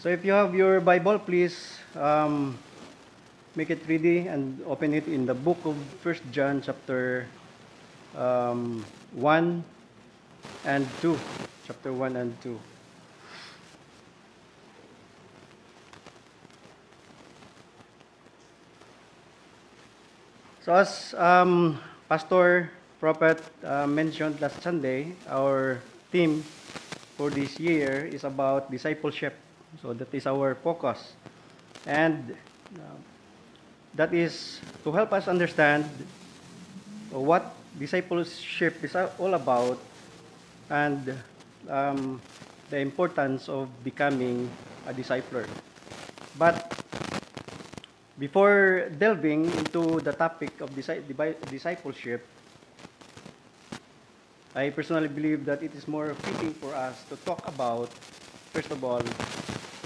So if you have your Bible, please make it ready and open it in the book of 1 John chapter 1 and 2. Chapter 1 and 2. So as Pastor Prophet mentioned last Sunday, our theme for this year is about discipleship. So that is our focus. And that is to help us understand what discipleship is all about and the importance of becoming a discipler. But before delving into the topic of discipleship, I personally believe that it is more fitting for us to talk about, first of all,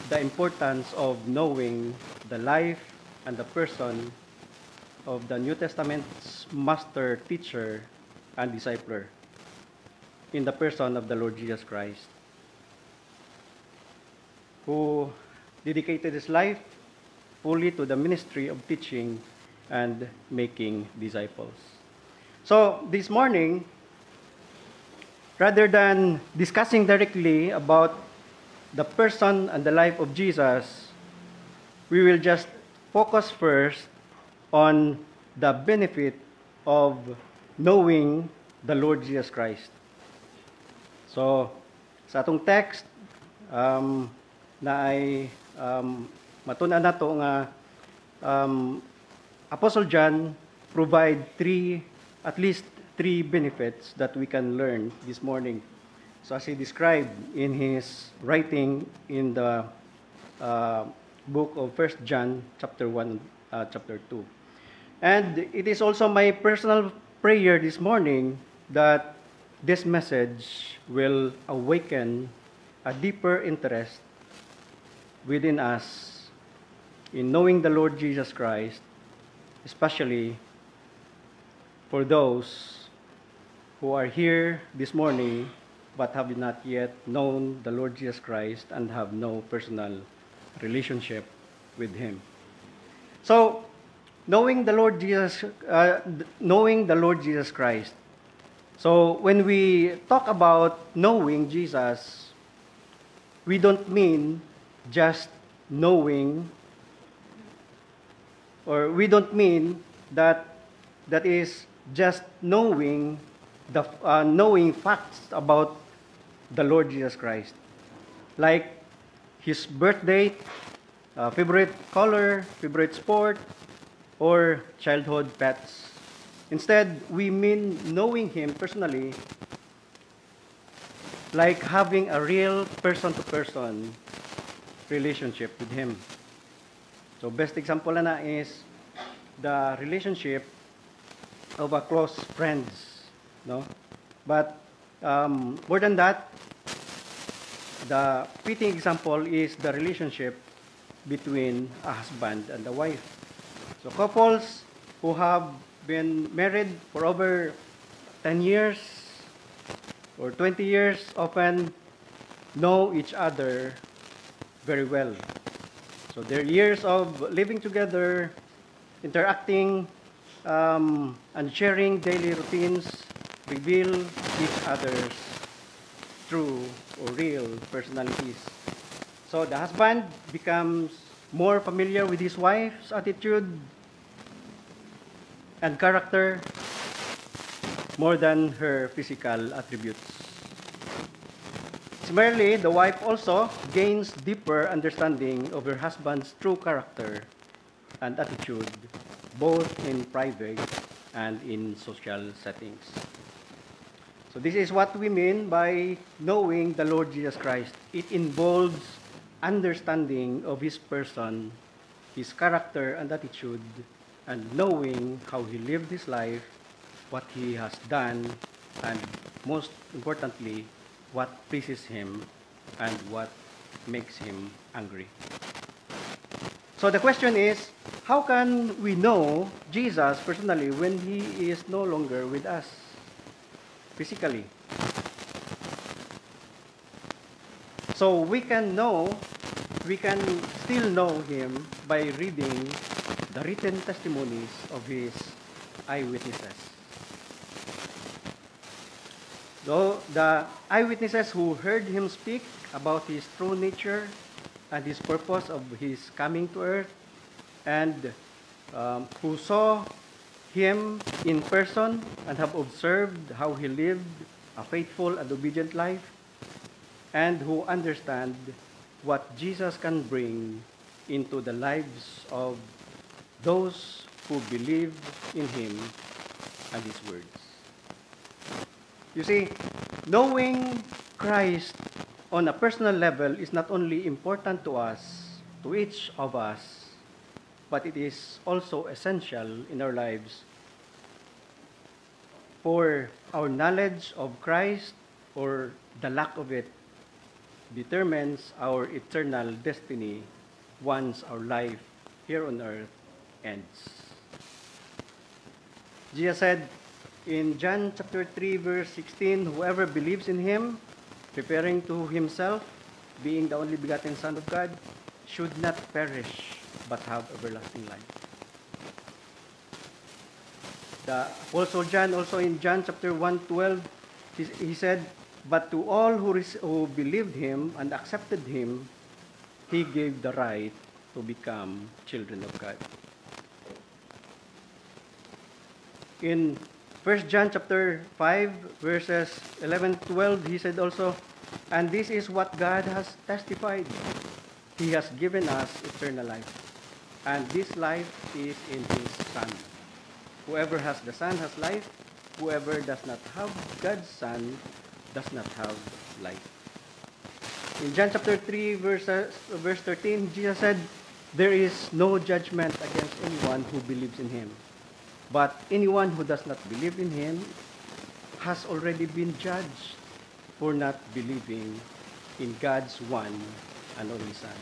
the importance of knowing the life and the person of the New Testament's master, teacher, and discipler in the person of the Lord Jesus Christ, who dedicated his life fully to the ministry of teaching and making disciples. So this morning, rather than discussing directly about the person and the life of Jesus, we will just focus first on the benefit of knowing the Lord Jesus Christ. So, sa atong text, na ay matunan na to nga Apostle John provide at least three benefits that we can learn this morning. So as he described in his writing in the book of 1 John chapter 1, chapter 2. And it is also my personal prayer this morning that this message will awaken a deeper interest within us in knowing the Lord Jesus Christ, especially for those who are here this morning but have not yet known the Lord Jesus Christ and have no personal relationship with Him. So, knowing the Lord Jesus Christ. So, when we talk about knowing Jesus, we don't mean just knowing, or we don't mean that is just knowing knowing facts about the Lord Jesus Christ, like his birth date, favorite color, favorite sport, or childhood pets. Instead, we mean knowing him personally, like having a real person-to-person relationship with him. So best example na is the relationship of a close friends, no? But more than that, the fitting example is the relationship between a husband and a wife. So couples who have been married for over 10 years or 20 years often know each other very well. So their years of living together, interacting, and sharing daily routines reveal each other's true or real personalities. So the husband becomes more familiar with his wife's attitude and character more than her physical attributes. Similarly, the wife also gains deeper understanding of her husband's true character and attitude, both in private and in social settings. So this is what we mean by knowing the Lord Jesus Christ. It involves understanding of his person, his character and attitude, and knowing how he lived his life, what he has done, and most importantly, what pleases him and what makes him angry. So the question is, how can we know Jesus personally when he is no longer with us physically? So we can know we can still know him by reading the written testimonies of his eyewitnesses. So the eyewitnesses who heard him speak about his true nature and his purpose of his coming to earth, and who saw him in person and have observed how he lived a faithful and obedient life, and who understand what Jesus can bring into the lives of those who believe in him and his words. You see, knowing Christ on a personal level is not only important to us, to each of us, but it is also essential in our lives, for our knowledge of Christ, or the lack of it, determines our eternal destiny once our life here on earth ends. Jesus said in John chapter 3 verse 16, whoever believes in him, preparing to himself, being the only begotten Son of God, should not perish but have everlasting life. The Apostle John, also in John chapter 1:12, he said, but to all who believed him and accepted him, he gave the right to become children of God. In 1 John chapter 5 verses 11-12, he said also, and this is what God has testified. He has given us eternal life, and this life is in his Son. Whoever has the Son has life. Whoever does not have God's Son does not have life. In John chapter 3 verse 13, Jesus said, there is no judgment against anyone who believes in him. But anyone who does not believe in him has already been judged for not believing in God's one and only Son.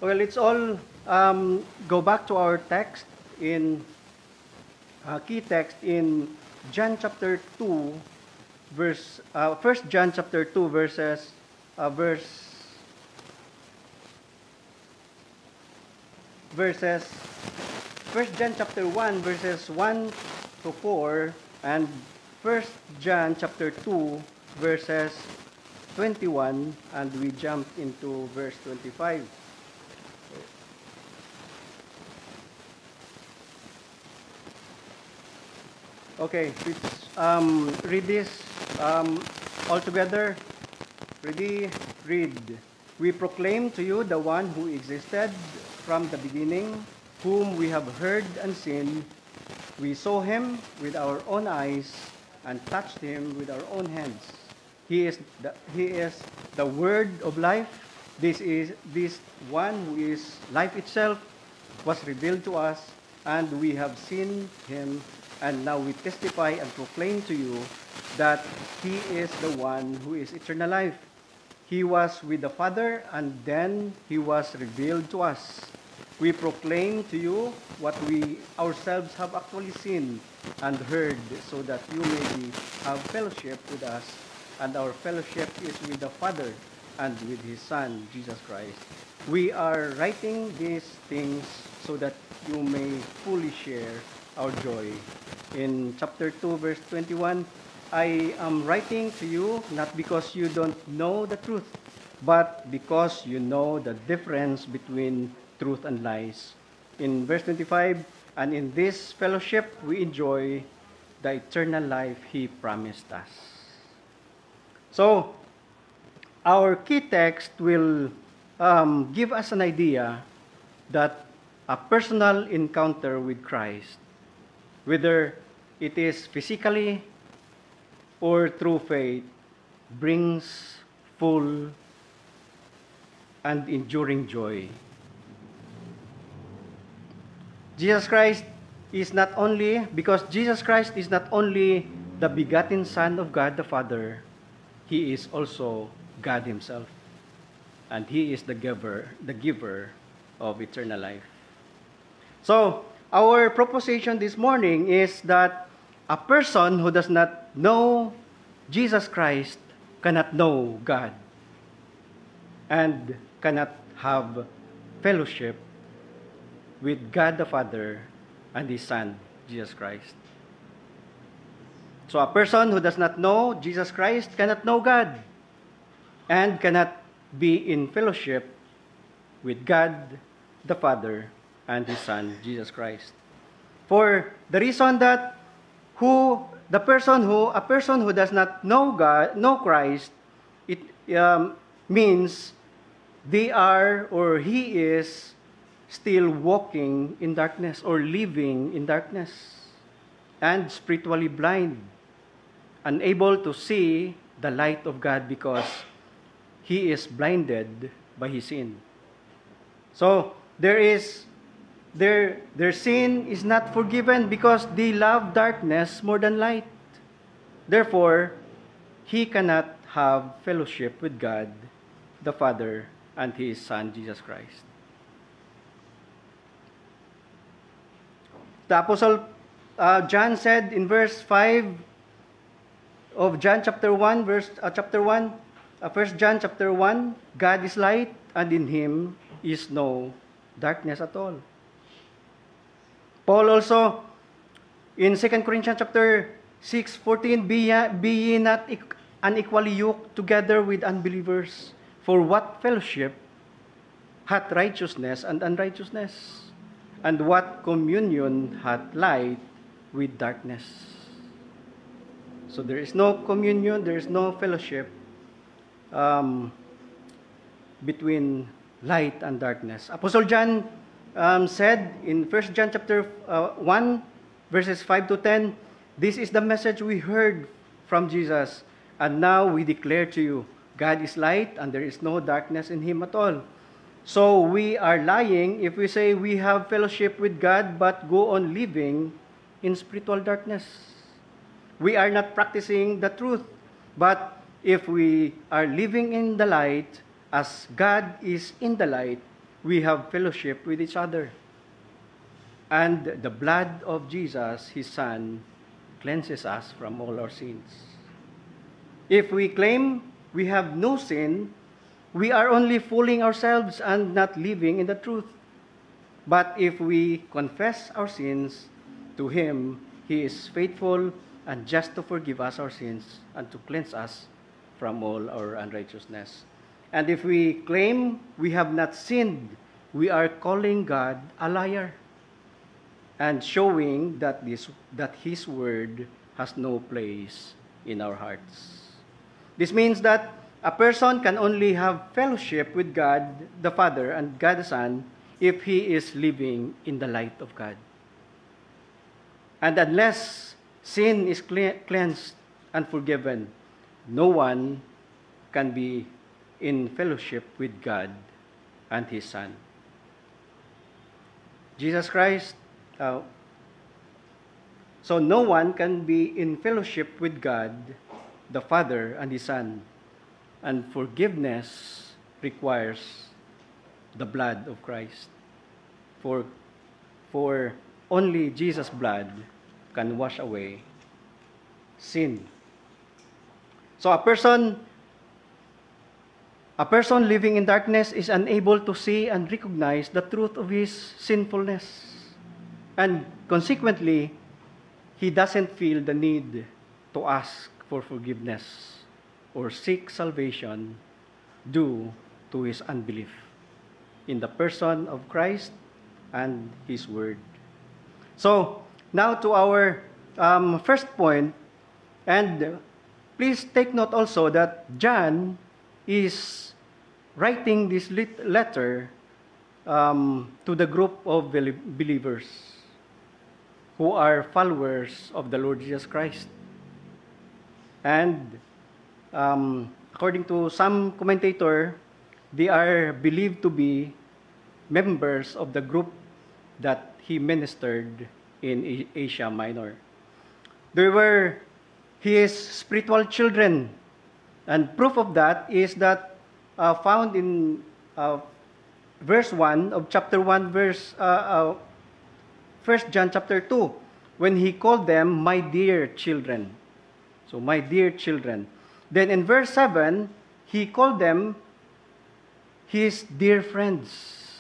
Well, let's all go back to our text in key text in John chapter 2, verse 1 John chapter 2 verses 1 John chapter 1 verses 1 to 4, and 1 John chapter 2 verses 21, and we jump into verse 25. Okay, let's read this all together. Ready? Read. We proclaim to you the one who existed from the beginning, whom we have heard and seen. We saw him with our own eyes and touched him with our own hands. He is the word of life. This one who is life itself was revealed to us, and we have seen him, and now we testify and proclaim to you that he is the one who is eternal life. He was with the Father, and then he was revealed to us. We proclaim to you what we ourselves have actually seen and heard, so that you may have fellowship with us, and our fellowship is with the Father and with his Son, Jesus Christ. We are writing these things so that you may fully share our joy. In chapter 2, verse 21, I am writing to you not because you don't know the truth, but because you know the difference between truth and lies. In verse 25, and in this fellowship we enjoy the eternal life he promised us. So, our key text will give us an idea that a personal encounter with Christ, whether it is physically or through faith, brings full and enduring joy. Jesus Christ is not only the begotten Son of God the Father, he is also God himself, and he is the giver of eternal life. So, our proposition this morning is that a person who does not know Jesus Christ cannot know God. and cannot have fellowship with God the Father and His Son, Jesus Christ. So a person who does not know Jesus Christ cannot know God and cannot be in fellowship with God the Father and His Son, Jesus Christ. For the reason that a person who does not know God, know Christ, it means they are or he is still walking in darkness or living in darkness and spiritually blind, unable to see the light of God because he is blinded by his sin. So their sin is not forgiven because they love darkness more than light. Therefore, he cannot have fellowship with God, the Father, and His Son, Jesus Christ. The Apostle John said in verse 5 of John chapter 1, 1 John chapter 1, God is light, and in Him is no darkness at all. Paul also, in 2 Corinthians chapter 6:14, be ye not unequally yoked together with unbelievers. For what fellowship hath righteousness and unrighteousness? And what communion hath light with darkness? So there is no communion, there is no fellowship between light and darkness. Apostle John said in 1 John chapter 1, verses 5 to 10, this is the message we heard from Jesus, and now we declare to you, God is light, and there is no darkness in Him at all. So we are lying if we say we have fellowship with God, but go on living in spiritual darkness. We are not practicing the truth. But if we are living in the light, as God is in the light, we have fellowship with each other. And the blood of Jesus, His Son, cleanses us from all our sins. If we claim we have no sin, we are only fooling ourselves and not living in the truth. But if we confess our sins to Him, He is faithful and just to forgive us our sins and to cleanse us from all our unrighteousness. And if we claim we have not sinned, we are calling God a liar and showing that His word has no place in our hearts. This means that a person can only have fellowship with God the Father and God the Son if he is living in the light of God. And unless sin is cleansed and forgiven, no one can be in fellowship with God and His Son. Jesus Christ, so no one can be in fellowship with God, the Father and His Son. And forgiveness requires the blood of Christ. For only Jesus' blood can wash away sin. So a person living in darkness is unable to see and recognize the truth of his sinfulness. And consequently, he doesn't feel the need to ask for forgiveness or seek salvation due to his unbelief in the person of Christ and His Word. So, now to our first point, and please take note also that John is writing this letter to the group of believers who are followers of the Lord Jesus Christ. And according to some commentator, they are believed to be members of the group that he ministered in Asia Minor. They were his spiritual children, and proof of that is that found in verse 1 of chapter 1, 1 John chapter 2, when he called them, my dear children. So, my dear children. Then in verse 7, he called them his dear friends.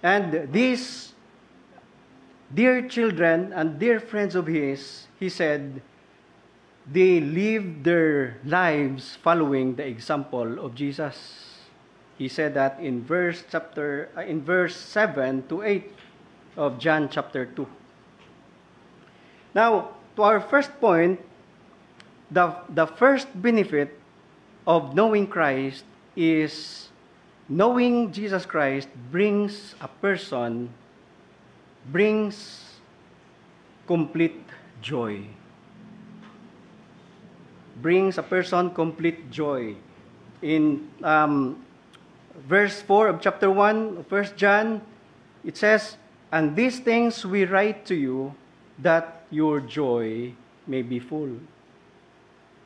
And these dear children and dear friends of his, he said, they lived their lives following the example of Jesus. He said that in verse 7 to 8 of John chapter 2. Now, to our first point, the first benefit of knowing Christ is knowing Jesus Christ brings complete joy. Brings a person complete joy. In verse 4 of chapter 1 of 1 John, it says, "And these things we write to you, that your joy may be full."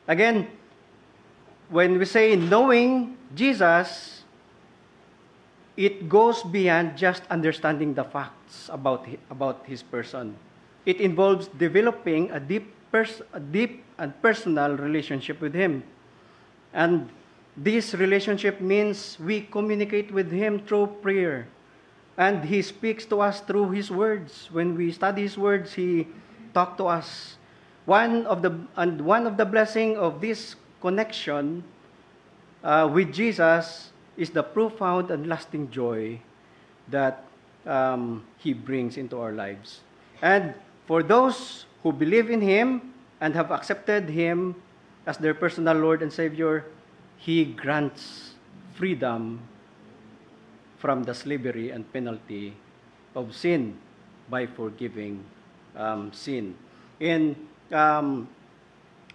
Again, when we say knowing Jesus, it goes beyond just understanding the facts about his person. It involves developing a deep and personal relationship with him. And this relationship means we communicate with him through prayer. And he speaks to us through his words. When we study his words, he talks to us. One of the blessing of this connection with Jesus is the profound and lasting joy that he brings into our lives. And for those who believe in him and have accepted him as their personal Lord and Savior, he grants freedom from the slavery and penalty of sin by forgiving sin.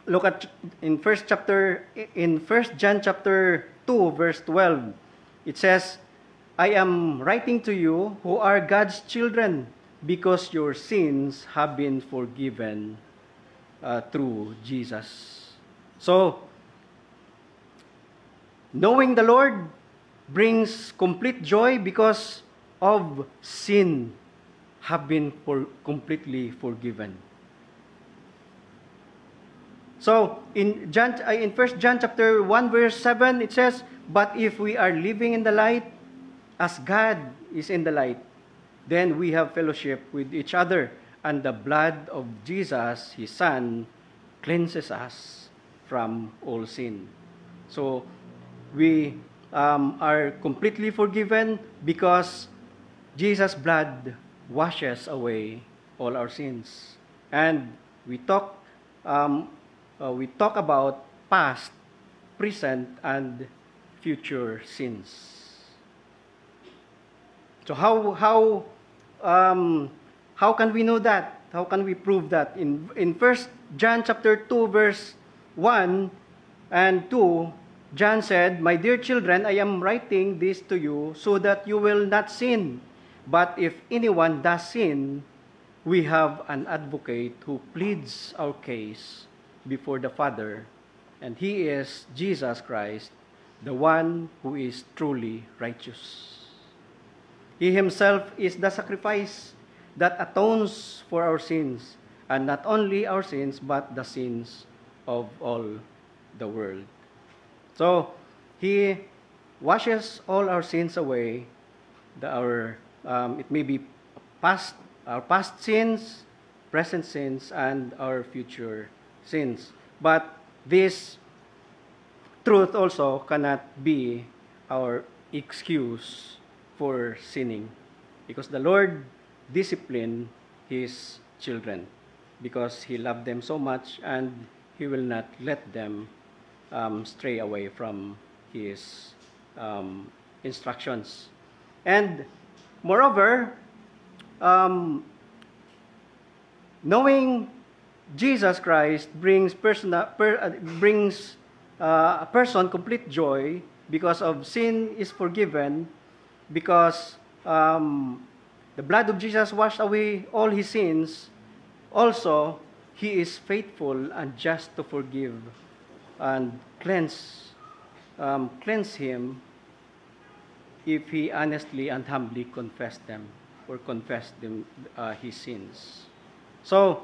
Look at in 1 John chapter 2 verse 12. It says, "I am writing to you who are God's children, because your sins have been forgiven through Jesus." So, knowing the Lord brings complete joy because of sin have been completely forgiven. So, in 1 John chapter 1 verse 7, it says, "But if we are living in the light, as God is in the light, then we have fellowship with each other, and the blood of Jesus, his Son, cleanses us from all sin." So, we are completely forgiven because Jesus' blood washes away all our sins. And we talk about past, present, and future sins. So how can we know that? How can we prove that? In 1 John chapter 2 verse 1 and 2, John said, "My dear children, I am writing this to you so that you will not sin. But if anyone does sin, we have an advocate who pleads our case before the Father, and he is Jesus Christ, the one who is truly righteous. He himself is the sacrifice that atones for our sins, and not only our sins, but the sins of all the world." So, he washes all our sins away. It may be our past sins, present sins, and our future sins. But this truth also cannot be our excuse for sinning, because the Lord disciplined his children because he loved them so much, and he will not let them stray away from his instructions. And moreover, knowing Jesus Christ brings a person complete joy because of sin is forgiven, because the blood of Jesus washed away all his sins. Also, he is faithful and just to forgive and cleanse him if he honestly and humbly confessed his sins. So,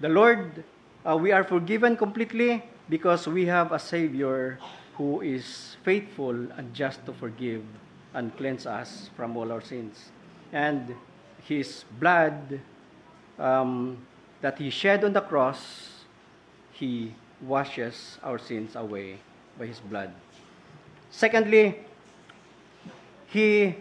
the Lord, we are forgiven completely because we have a Savior who is faithful and just to forgive and cleanse us from all our sins. And His blood that He shed on the cross, He washes our sins away by His blood. Secondly, He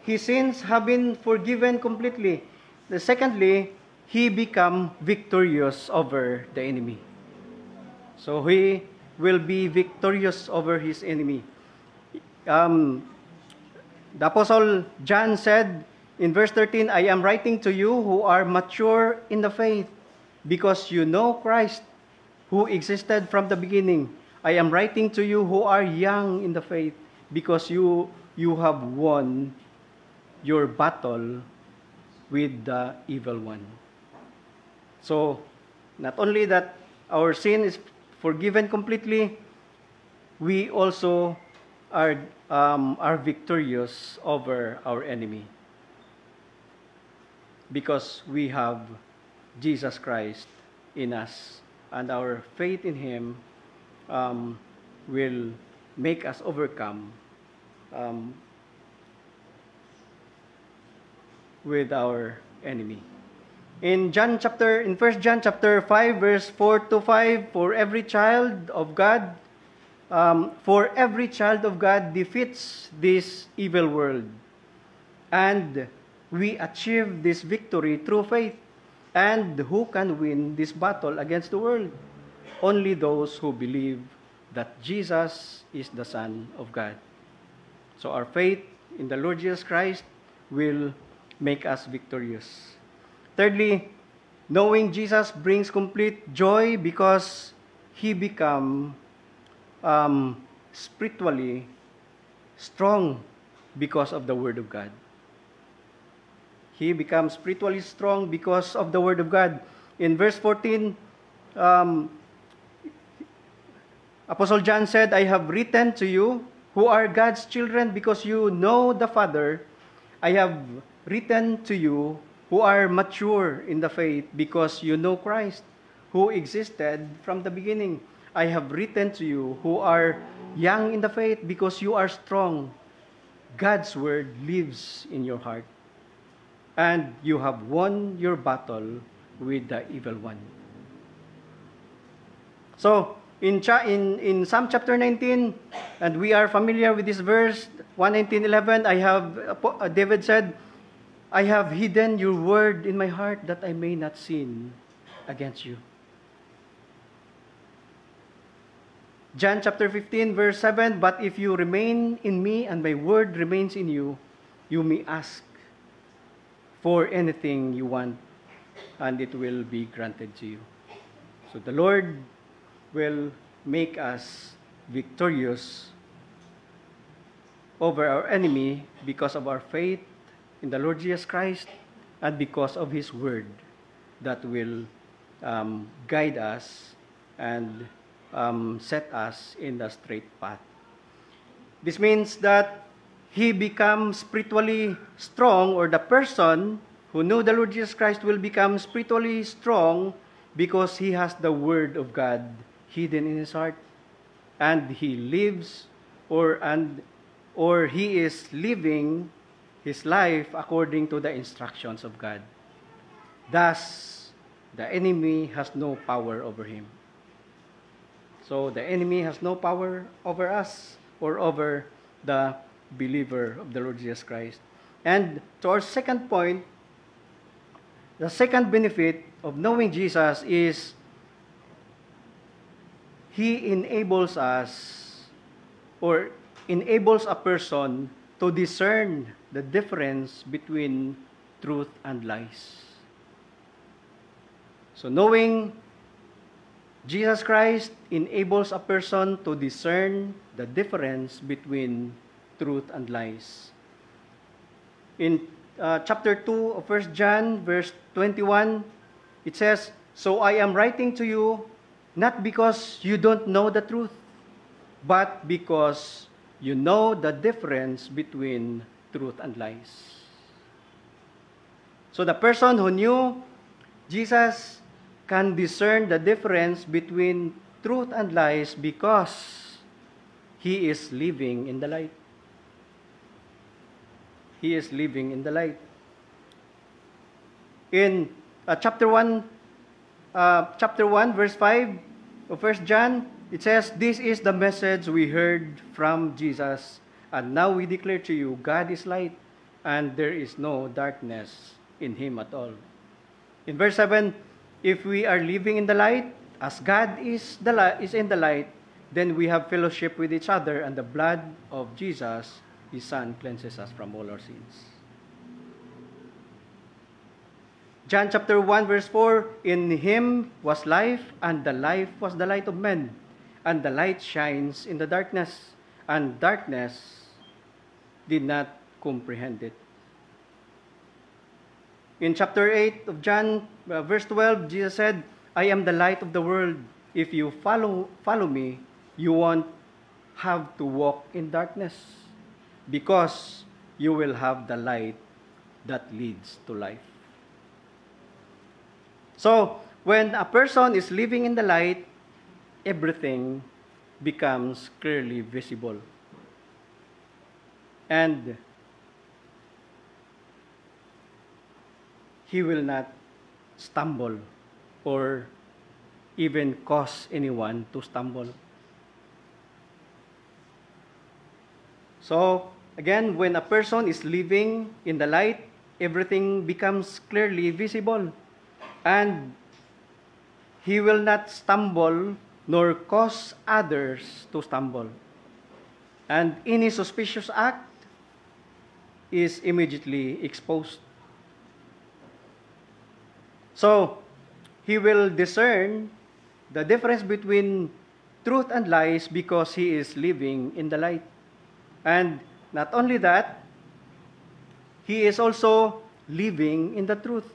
His sins have been forgiven completely. Secondly, He become victorious over the enemy. So He will be victorious over His enemy. The Apostle John said in verse 13, I am writing to you who are mature in the faith, because you know Christ, who existed from the beginning. I am writing to you who are young in the faith, because you have won your battle with the evil one. So, not only that our sin is forgiven completely, we also are victorious over our enemy, because we have Jesus Christ in us, and our faith in Him will make us overcome with our enemy. In 1 John chapter 5, verse 4 to 5, for every child of God defeats this evil world, and we achieve this victory through faith. And who can win this battle against the world? Only those who believe that Jesus is the Son of God. So our faith in the Lord Jesus Christ will make us victorious. Thirdly, knowing Jesus brings complete joy, because He become spiritually strong because of the Word of God. He becomes spiritually strong because of the Word of God. In verse 14, Apostle John said, I have written to you who are God's children because you know the Father. I have written to you who are mature in the faith because you know Christ, who existed from the beginning. I have written to you who are young in the faith because you are strong. God's word lives in your heart, and you have won your battle with the evil one. So, in Psalm chapter 19, and we are familiar with this verse, 119:11, David said, I have hidden your word in my heart that I may not sin against you. John chapter 15, verse 7, but if you remain in me and my word remains in you, you may ask for anything you want, and it will be granted to you. So the Lord will make us victorious over our enemy because of our faith in the Lord Jesus Christ, and because of His word that will guide us and set us in the straight path. This means that he becomes spiritually strong, or the person who knew the Lord Jesus Christ will become spiritually strong because he has the Word of God hidden in his heart, and he lives or he is living his life according to the instructions of God. Thus, the enemy has no power over him. So the enemy has no power over us or over the believer of the Lord Jesus Christ. And to our second point, the second benefit of knowing Jesus is he enables us, or enables a person to discern the difference between truth and lies. So knowing Jesus Christ enables a person to discern the difference between truth and lies. In chapter 2 of 1 John, verse 21, it says, "So I am writing to you not because you don't know the truth, but because you know the difference between truth and lies." So the person who knew Jesus can discern the difference between truth and lies because he is living in the light. He is living in the light. In chapter 1, verse 5 of 1 John, it says, "This is the message we heard from Jesus, and now we declare to you, God is light, and there is no darkness in him at all." In verse 7, "If we are living in the light, as God is in the light, then we have fellowship with each other, and the blood of Jesus, his Son, cleanses us from all our sins." John chapter 1, verse 4, "In him was life, and the life was the light of men. And the light shines in the darkness, and darkness did not comprehend it." In chapter 8 of John, verse 12, Jesus said, "I am the light of the world. If you follow me, you won't have to walk in darkness, because you will have the light that leads to life." So, when a person is living in the light, everything becomes clearly visible. And he will not stumble or even cause anyone to stumble. So, again, when a person is living in the light, everything becomes clearly visible. And he will not stumble nor cause others to stumble. And any suspicious act is immediately exposed. So, he will discern the difference between truth and lies because he is living in the light. And not only that, he is also living in the truth.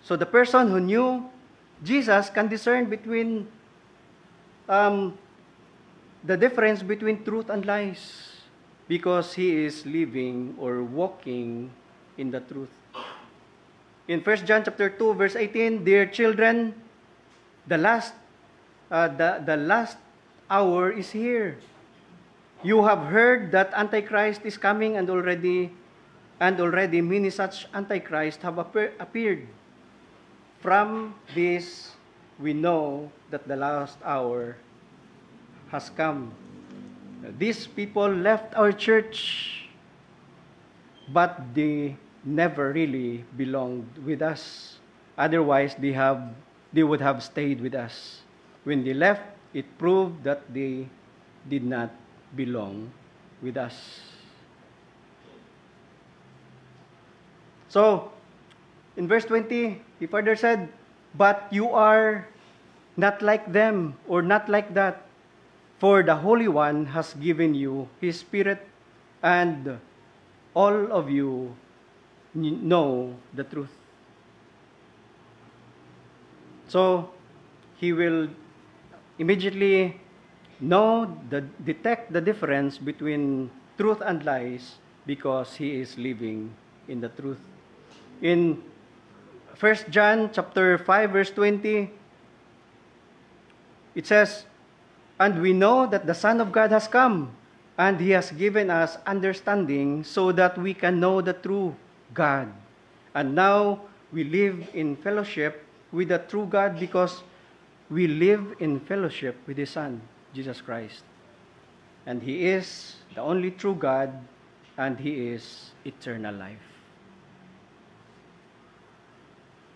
So the person who knew Jesus can discern between the difference between truth and lies because he is living or walking in the truth. In 1 John chapter 2, verse 18, "Dear children, the last hour is here. You have heard that Antichrist is coming, and already many such Antichrist have appeared. From this, we know that the last hour has come." These people left our church, but they never really belonged with us. Otherwise, they would have stayed with us. When they left, it proved that they did not belong with us. So, in verse 20, he further said, "But you are not like them, or not like that, for the Holy One has given you his Spirit, and all of you know the truth." So, he will immediately detect the difference between truth and lies because he is living in the truth. In 1 John chapter 5, verse 20, it says, "And we know that the Son of God has come, and he has given us understanding so that we can know the true God. And now we live in fellowship with the true God because we live in fellowship with his Son, Jesus Christ. And he is the only true God, and he is eternal life."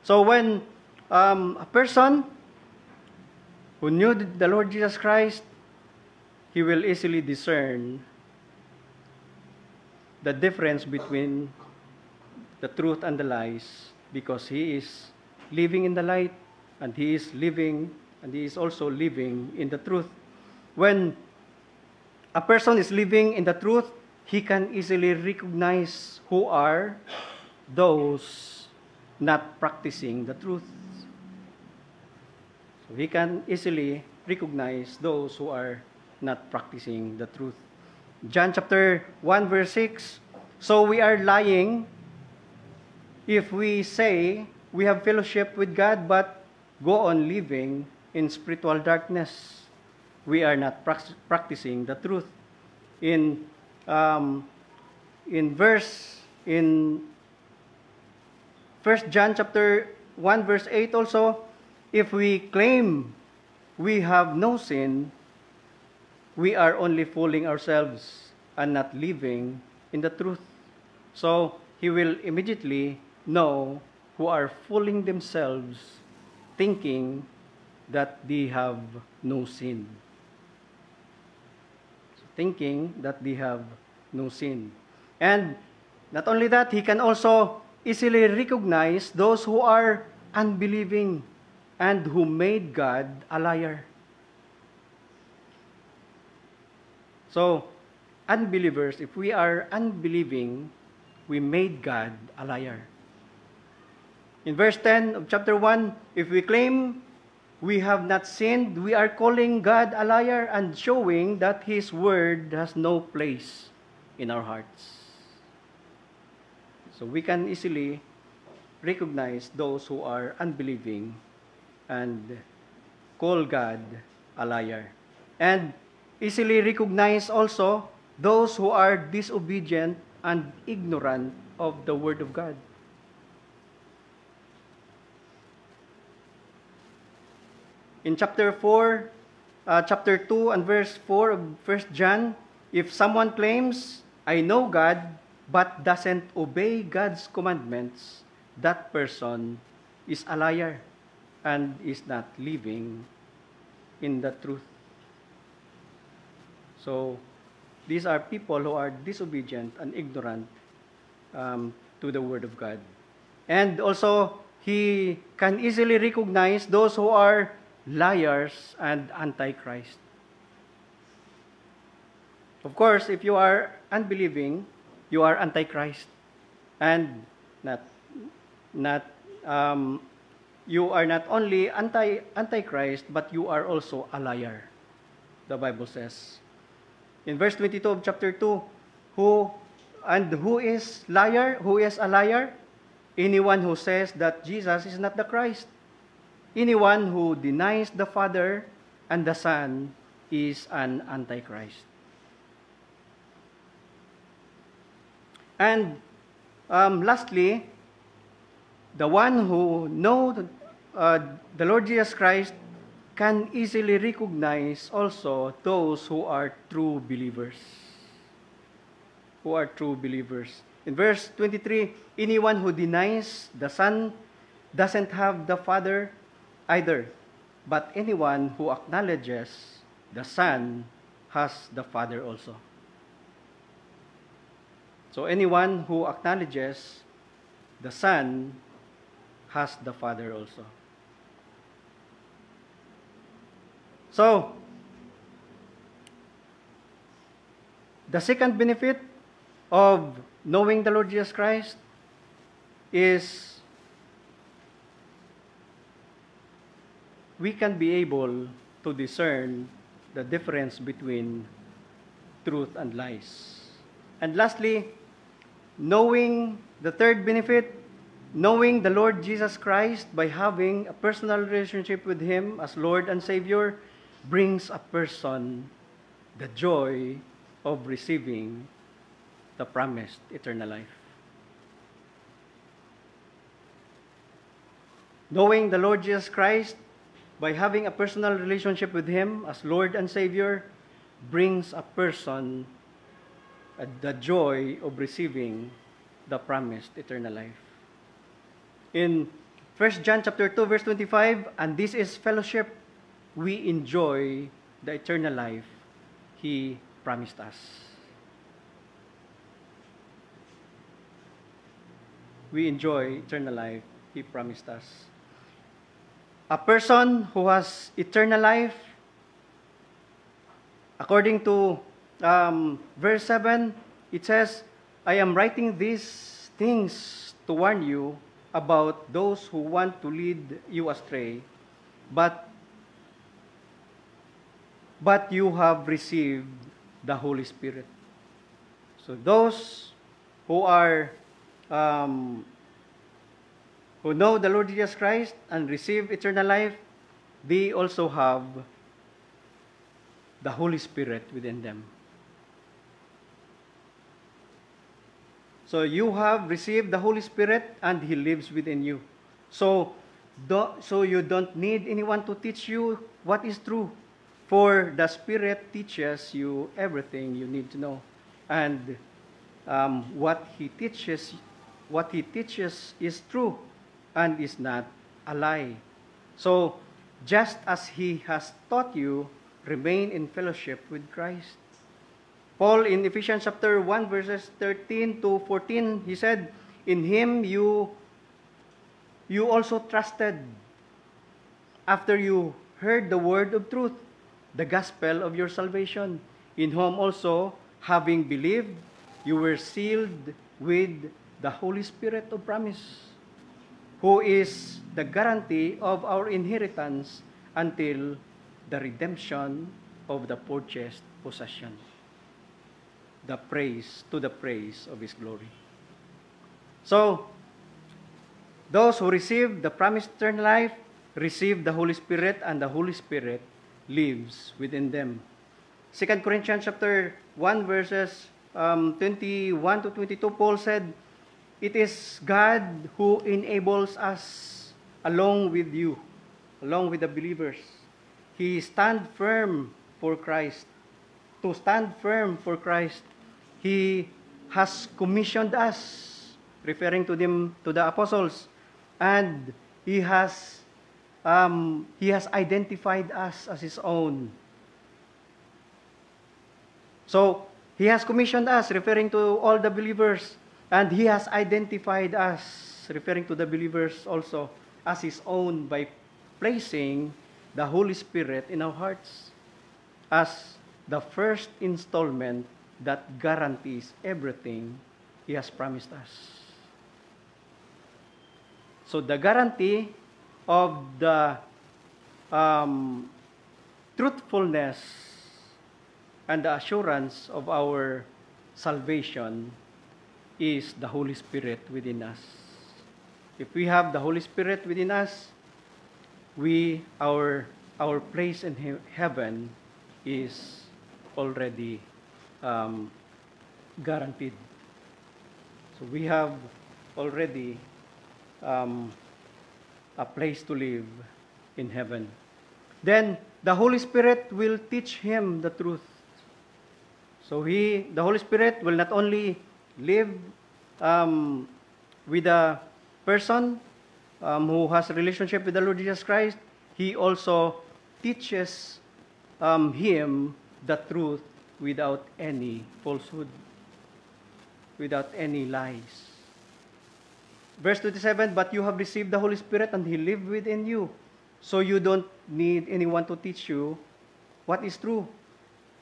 So when a person who knew the Lord Jesus Christ, he will easily discern the difference between the truth and the lies because he is living in the light, and he is also living in the truth. When a person is living in the truth, he can easily recognize who are those not practicing the truth. So he can easily recognize those who are not practicing the truth. John chapter 1, verse 6, "So we are lying if we say we have fellowship with God but go on living in spiritual darkness, we are not practicing the truth. In First John chapter 1 verse 8 also, if we claim we have no sin, we are only fooling ourselves and not living in the truth. So he will immediately know who are fooling themselves, thinking that they have no sin. Thinking that they have no sin. And not only that, he can also easily recognize those who are unbelieving and who made God a liar. So, unbelievers, if we are unbelieving, we made God a liar. In verse 10 of chapter 1, if we claim we have not sinned, we are calling God a liar and showing that His word has no place in our hearts. So we can easily recognize those who are unbelieving and call God a liar. And easily recognize also those who are disobedient and ignorant of the word of God. In chapter 2 and verse 4 of 1 John, if someone claims, I know God, but doesn't obey God's commandments, that person is a liar and is not living in the truth. So, these are people who are disobedient and ignorant to the Word of God. And also, he can easily recognize those who are liars and antichrist. Of course, if you are unbelieving, you are antichrist, and you are not only antichrist, but you are also a liar. The Bible says in verse 22 of chapter 2, who is liar? Who is a liar? Anyone who says that Jesus is not the Christ. Anyone who denies the Father and the Son is an antichrist. And lastly, the one who knows the Lord Jesus Christ can easily recognize also those who are true believers. Who are true believers. In verse 23, anyone who denies the Son doesn't have the Father either, but anyone who acknowledges the Son has the Father also. So anyone who acknowledges the Son has the Father also. So, the second benefit of knowing the Lord Jesus Christ is we can be able to discern the difference between truth and lies. And lastly, knowing the third benefit, knowing the Lord Jesus Christ by having a personal relationship with Him as Lord and Savior brings a person the joy of receiving the promised eternal life. Knowing the Lord Jesus Christ by having a personal relationship with Him as Lord and Savior brings a person the joy of receiving the promised eternal life. In 1 John chapter 2 verse 25, and this is fellowship, we enjoy the eternal life He promised us. We enjoy eternal life He promised us. A person who has eternal life, according to verse 7, it says, I am writing these things to warn you about those who want to lead you astray, but you have received the Holy Spirit. So those who are who know the Lord Jesus Christ and receive eternal life, they also have the Holy Spirit within them. So you have received the Holy Spirit and He lives within you. So you don't need anyone to teach you what is true. For the Spirit teaches you everything you need to know. And what He teaches is true and is not a lie. So just as He has taught you, remain in fellowship with Christ. Paul in Ephesians chapter 1 verses 13 to 14, he said, in Him you also trusted after you heard the word of truth, the gospel of your salvation, in whom also, having believed, you were sealed with the Holy Spirit of promise, who is the guarantee of our inheritance until the redemption of the purchased possession, the praise of His glory. So, those who receive the promised eternal life receive the Holy Spirit, and the Holy Spirit lives within them. 2 Corinthians chapter 1 verses 21 to 22, Paul said, it is God who enables us along with you, along with the believers. He stand firm for Christ. To stand firm for Christ, He has commissioned us, referring to them, to the apostles, and He has identified us as His own. So, He has commissioned us, referring to all the believers, and He has identified us, referring to the believers also, as His own by placing the Holy Spirit in our hearts as the first installment that guarantees everything He has promised us. So the guarantee of the truthfulness and the assurance of our salvation is the Holy Spirit within us. If we have the Holy Spirit within us, our place in heaven is already guaranteed. So we have already a place to live in heaven. Then the Holy Spirit will teach him the truth. So the Holy Spirit will not only live with a person who has a relationship with the Lord Jesus Christ, He also teaches him the truth without any falsehood, without any lies. Verse 27, but you have received the Holy Spirit and He lives within you. So you don't need anyone to teach you what is true.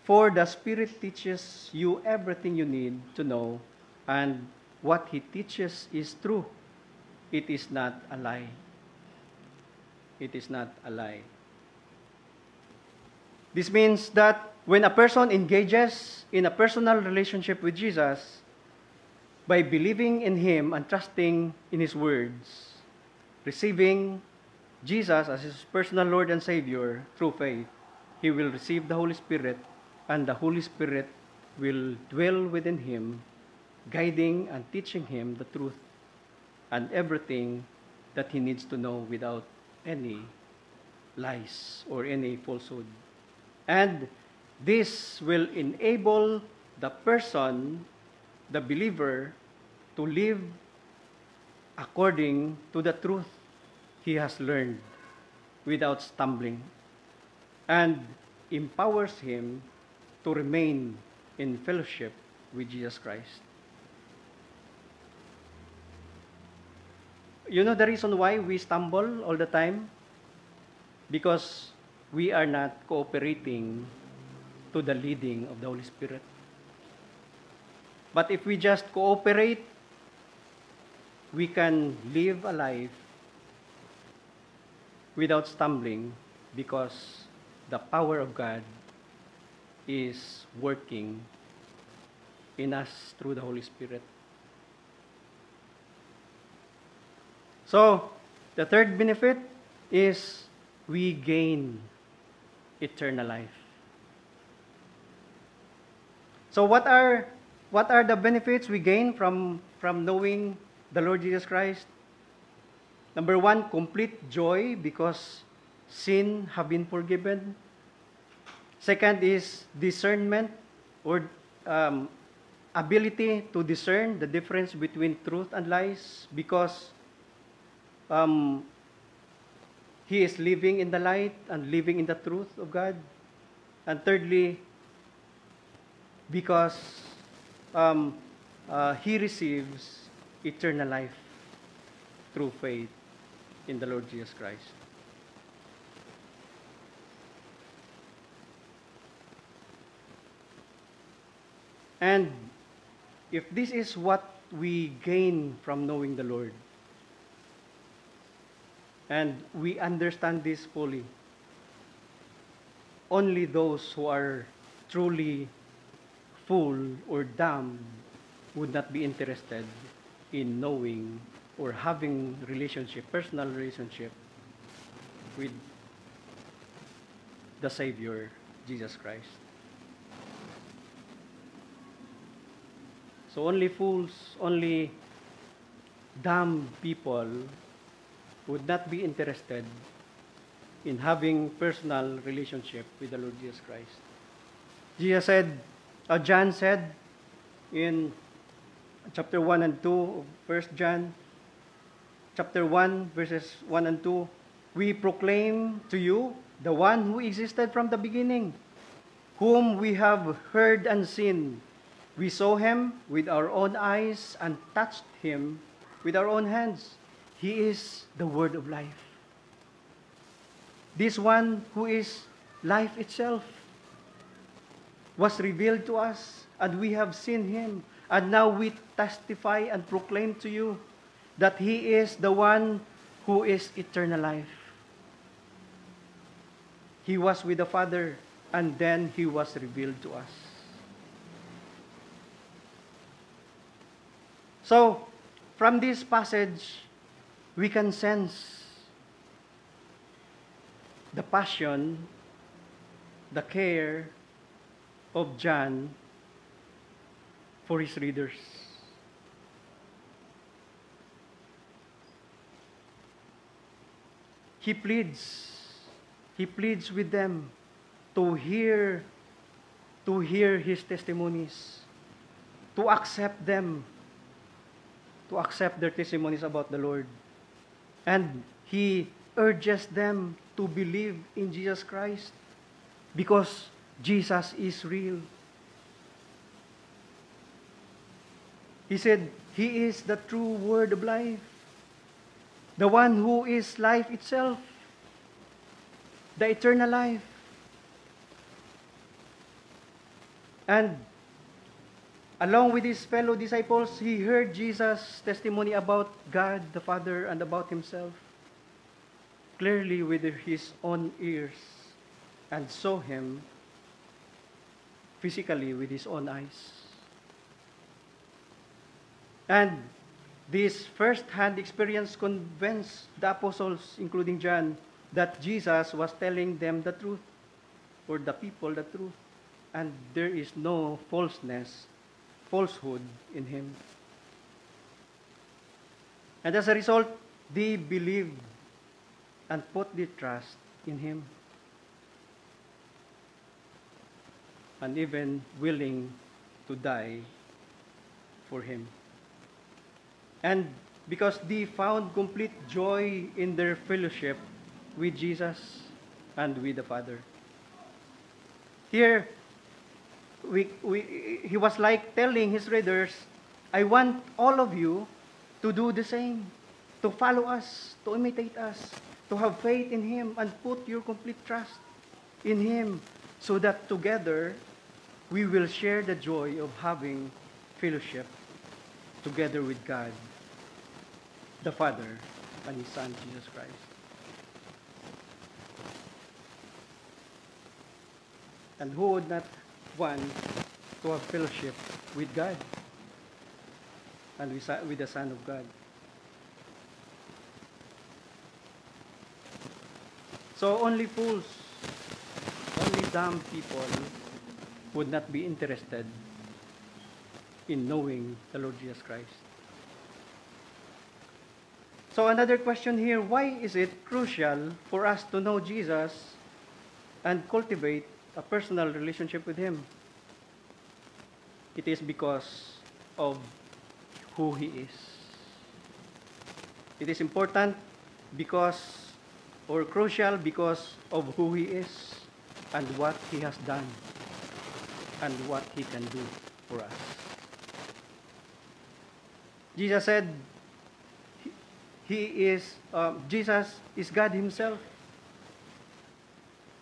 For the Spirit teaches you everything you need to know, and what He teaches is true. It is not a lie. It is not a lie. This means that when a person engages in a personal relationship with Jesus, by believing in Him and trusting in His words, receiving Jesus as His personal Lord and Savior through faith, he will receive the Holy Spirit, and the Holy Spirit will dwell within him, guiding and teaching him the truth and everything that he needs to know without any lies or any falsehood. And this will enable the person, the believer, to live according to the truth he has learned without stumbling, and empowers him to remain in fellowship with Jesus Christ. You know the reason why we stumble all the time? Because we are not cooperating to the leading of the Holy Spirit. But if we just cooperate, we can live a life without stumbling, because the power of God is working in us through the Holy Spirit. So, The third benefit is we gain eternal life. So what are the benefits we gain from knowing the Lord Jesus Christ? Number one, complete joy because sin have been forgiven. Second is discernment, or ability to discern the difference between truth and lies because he is living in the light and living in the truth of God. And thirdly, because he receives eternal life through faith in the Lord Jesus Christ. And if this is what we gain from knowing the Lord, and we understand this fully, only those who are truly full or dumb would not be interested in knowing or having personal relationship with the Savior, Jesus Christ. So only fools, only dumb people would not be interested in having personal relationship with the Lord Jesus Christ. John said in chapter 1 and 2 of 1 John, chapter 1, verses 1 and 2, we proclaim to you the one who existed from the beginning, whom we have heard and seen. We saw him with our own eyes and touched him with our own hands. He is the word of life. This one who is life itself was revealed to us, and we have seen him. And now we testify and proclaim to you that he is the one who is eternal life. He was with the Father, and then he was revealed to us. So, from this passage, we can sense the passion, the care of John for his readers. He pleads with them to hear his testimonies, to accept them, to accept their testimonies about the Lord. And he urges them to believe in Jesus Christ because Jesus is real. He said, he is the true word of life, the one who is life itself, the eternal life. And along with his fellow disciples, he heard Jesus' testimony about God the Father and about himself clearly with his own ears, and saw him physically with his own eyes. And this first-hand experience convinced the apostles, including John, that Jesus was telling them the truth, or the people the truth, and there is no falsehood in him. And as a result, they believed and put their trust in him, and even willing to die for him. And because they found complete joy in their fellowship with Jesus and with the Father. Here, he was like telling his readers, I want all of you to do the same, to follow us, to imitate us, to have faith in him, and put your complete trust in him, so that together we will share the joy of having fellowship together with God, the Father, and his Son, Jesus Christ. And who would not want to have fellowship with God and with the Son of God? So only fools, only dumb people would not be interested in knowing the Lord Jesus Christ. So another question here, why is it crucial for us to know Jesus and cultivate a personal relationship with Him? It is because of who He is. It is important because, or crucial because of who He is and what He has done and what He can do for us. Jesus said, Jesus is God Himself.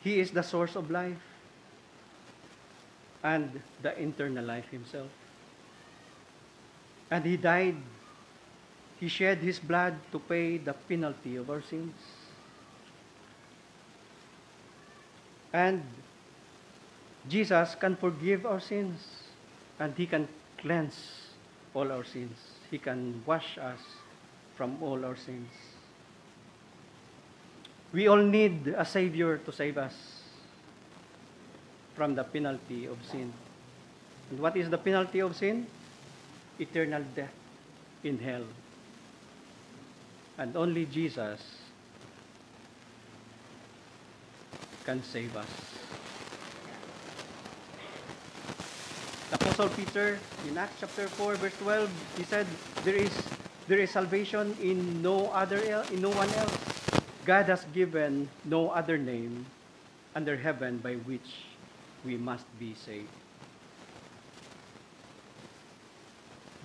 He is the source of life and the eternal life Himself. And He died. He shed His blood to pay the penalty of our sins. And Jesus can forgive our sins, and He can cleanse all our sins. He can wash us from all our sins. We all need a Savior to save us from the penalty of sin. And what is the penalty of sin? Eternal death in hell. And only Jesus can save us. The Apostle Peter in Acts chapter 4 verse 12, he said, there is salvation in no one else. God has given no other name under heaven by which we must be saved.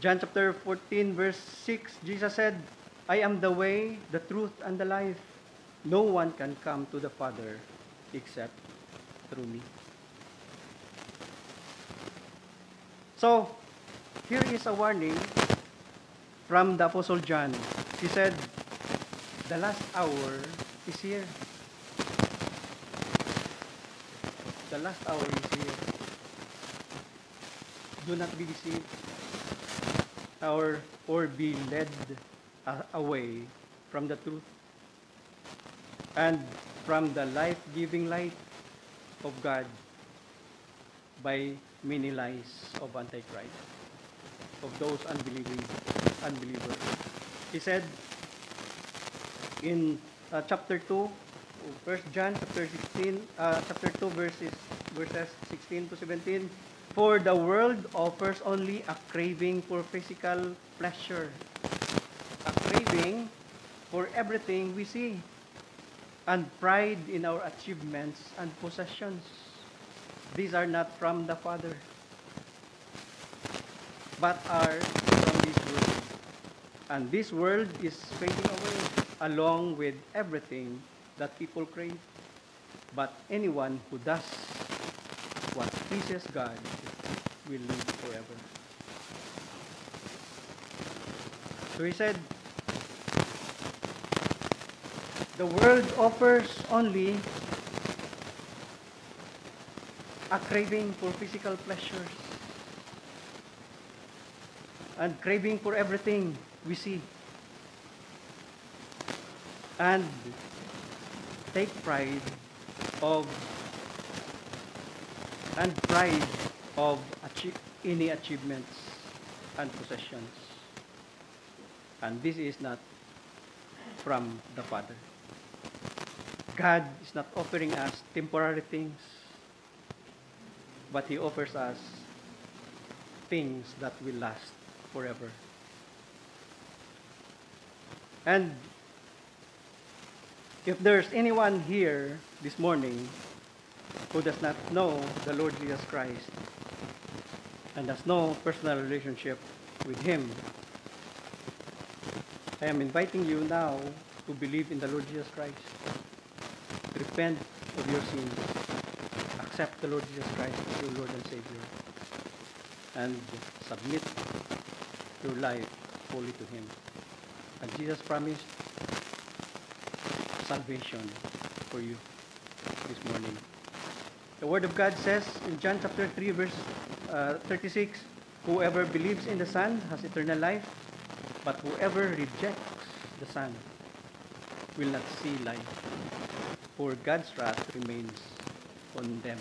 John chapter 14 verse 6, Jesus said, I am the way, the truth, and the life. No one can come to the Father except through me. So, here is a warning from the Apostle John. He said, the last hour is here. The last hour is here. Do not be deceived or be led away from the truth and from the life-giving light of God by many lies of Antichrist, of those unbelievers. He said in chapter 2, 1 John chapter 2 verses 16 to 17, for the world offers only a craving for physical pleasure, a craving for everything we see, and pride in our achievements and possessions. These are not from the Father, but are from this world. And this world is fading away along with everything that people crave. But anyone who does what pleases God will live forever. So he said, the world offers only a craving for physical pleasures and craving for everything we see, and take pride of any achievements and possessions. And this is not from the Father. God is not offering us temporary things, but He offers us things that will last forever. And if there's anyone here this morning who does not know the Lord Jesus Christ and has no personal relationship with Him, I am inviting you now to believe in the Lord Jesus Christ. Repent of your sins. Accept the Lord Jesus Christ as your Lord and Savior. And submit your life fully to Him. And Jesus promised salvation for you this morning. The Word of God says in John chapter 3 verse 36, whoever believes in the Son has eternal life, but whoever rejects the Son will not see life, for God's wrath remains on them.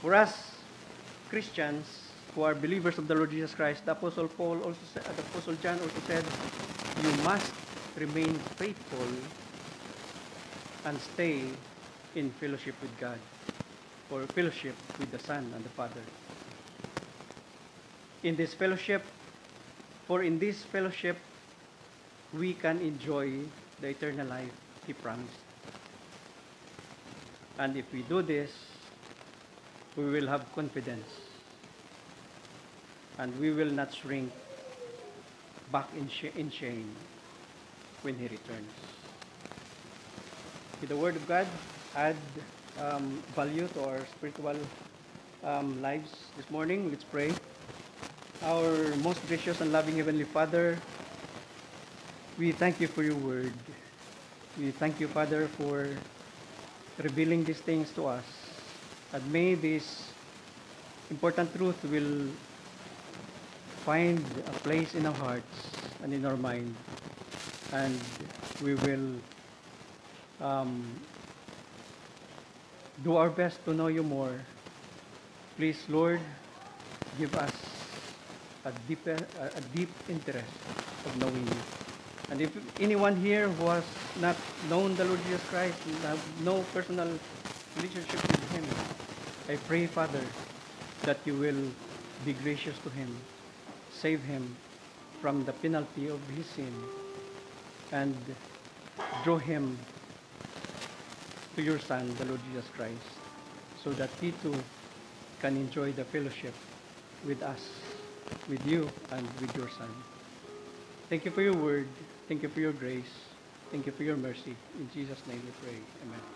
For us Christians who are believers of the Lord Jesus Christ, the Apostle Paul also said, the Apostle John also said, you must remain faithful and stay in fellowship with God, or fellowship with the Son and the Father. In this fellowship, we can enjoy the eternal life He promised. And if we do this, we will have confidence, and we will not shrink back in shame when He returns. May the Word of God add value to our spiritual lives this morning. Let's pray. Our most gracious and loving Heavenly Father, we thank You for Your Word. We thank You, Father, for revealing these things to us. And may this important truth will find a place in our hearts and in our mind, and we will do our best to know You more. Please, Lord, give us a deep interest of knowing You. And if anyone here who has not known the Lord Jesus Christ, have no personal relationship with Him, I pray, Father, that You will be gracious to him, save him from the penalty of his sin, and draw him to Your Son, the Lord Jesus Christ, so that he too can enjoy the fellowship with us, with You, and with Your Son. Thank You for Your Word. Thank You for Your grace. Thank You for Your mercy. In Jesus' name we pray. Amen.